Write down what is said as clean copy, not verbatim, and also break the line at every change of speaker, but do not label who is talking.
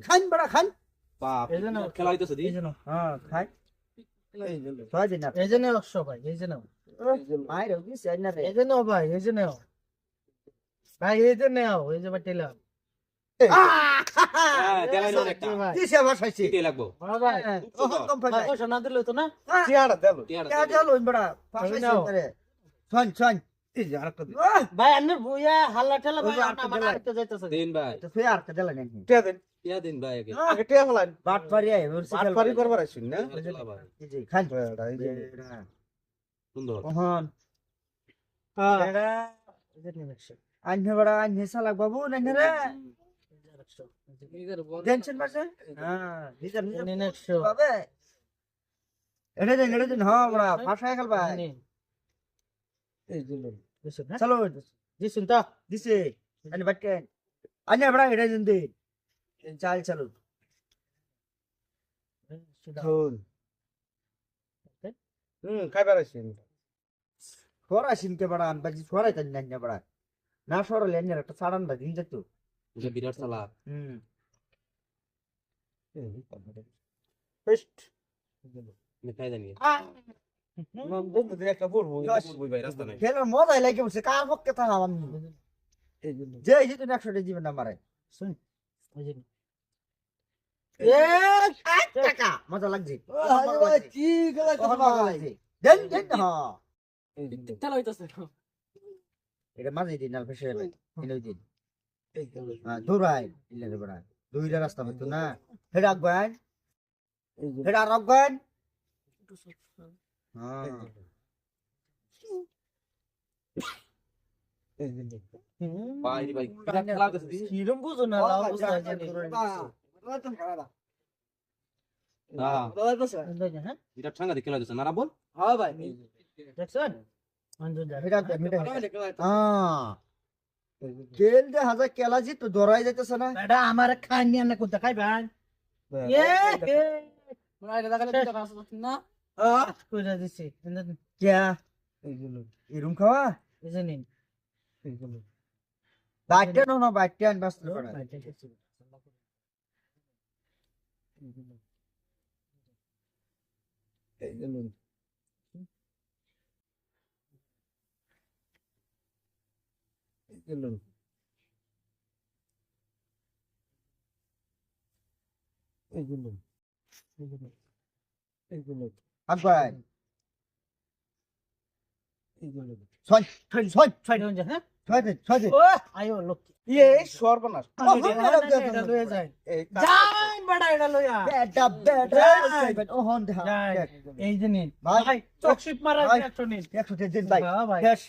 খান বড়া খান
বাপ
এই যে নাও।
খেলা হইতেছে দি
এই যে নাও।
হ্যাঁ খান ছয় দিন
এই যে নাও 100 ভাই, এই যে নাও।
মায়ের কি চাই না রে
এই যে নাও ভাই, এই যে নাও। ভাই এই যে নাও, এই যে বাটিলাম।
হ্যাঁ দেলাই না একটা
ভাই।
কি সেবা খাইছি
দিতে লাগবো
হ্যাঁ ভাই।
ওহন কম
ভাই
ফাইল
পয়সা না দিলে তো না।
চেহারা দেলো
টিয়ার
কে গেল বড়া পাশে
নাও।
রে ছন ছন
এই যে আরেকটা দিন
ভাই আন্নের বুইয়া হাল্লা ঠেলা ভাই
ওই যে আটটা
আমার
দিলাই।
আটটা যাইতাছে।
দিন ভাই
তো ফে আর কে দিলা নাকি
টিয়া দেন
টিয়া দিন ভাই আগে
আগে টিয়া ফেলান
বাট পারি আই ওরসে
বাট পারি করবার আইছুন না
খেলা ভাই
এই যে খান
এই যে
সুন্দর
ওহন
হ্যাঁ।
এরা
এই যে নিন 100।
আইনে বড়া আইনে সালাক বাবু নাকি রে
এই যে 100।
টেনশন বাসে হ্যাঁ নিজে নিজে
নিন 100।
বাবে এটা দিন হ্যাঁ বড়া ফাঁসায় খেলবা
নিন।
এই যে
দিছুন না?
চলো
দিছুন তো?
দিছে আইনে বাটকে আইনে বড়া এটা দিন দে চাল চলো
সুদা।
ধুন খাইবার আইছুন
সরা সিনকে বড়া আনবাজি সরাই তাই না বড়া না সরালে এনে একটা সাড়ান বাজি যেত
এটা বিরাট সালা
হুম
পেস্ট
আমি খাই জানি
বন্ধু দিন একটা পড়বো
বই ভাই রাস্তা নাই
খেলার মজাই লাগে বলছে কার পক্ষে থাকা আমি
এই যে
যে এই যে তুমি 100 টা জীবন না মারে
শুন। এই যে
টাকা মজা লাগছে
কি গলা
কখন মজা লাগছে দেন দেন হ্যাঁ
এই যে
ঠেলা হইতাছে।
এটা মাঝে দিন আল ফেসে ইনই দিন
এই যে
দৌড়াই ইলে বড়া দুইটা রাস্তা হতো না হেডা আগবান
এই যে
হেডা রগবান হ্যাঁ
এই যে
ভাই ভাই বিরাট খেলা হইতেছে দি
কিরম বুঝো না লাভ বুঝো না জানি।
হ্যাঁ
এই যে হ্যাঁ।
বিরাট সাংঘাতিক খেলা হইতেছে না বল
হ্যাঁ ভাই
দেখছেন? অঞ্জন যা।
হেডা হ্যাঁ কেল দে হাজার কেলাজি তো দরাই যাইতেছে না
এটা আমার খাই নিয়ে না কোনটা খাই ভাই। এ এ না কইরা দিছি।
কিয়া
এই যে
এরুম খাওয়া
এই যে নিন।
এই যে
বাইটে না বাইটে আন বাস বড়া
এই যে এই যে এই যে এই যে
আগবান
এই যে
ছয় ছয় ছয় ছয়
ছয় জন হ্যাঁ।
ছয়
ও আয়ো লক্ষ্মী।
ইয়ে সর্বনাশ
এটা লয়ে যায়।
এই
যাই বড়া এটা লইয়া।
বেটা বেটা ওহন দে
যাই। এই যে নিন।
ভাই
ভাই চকশিপ মারা
ভাই।
একশো নিন।
100 দিন ভাই
হ্যাঁ ভাই।
শেষ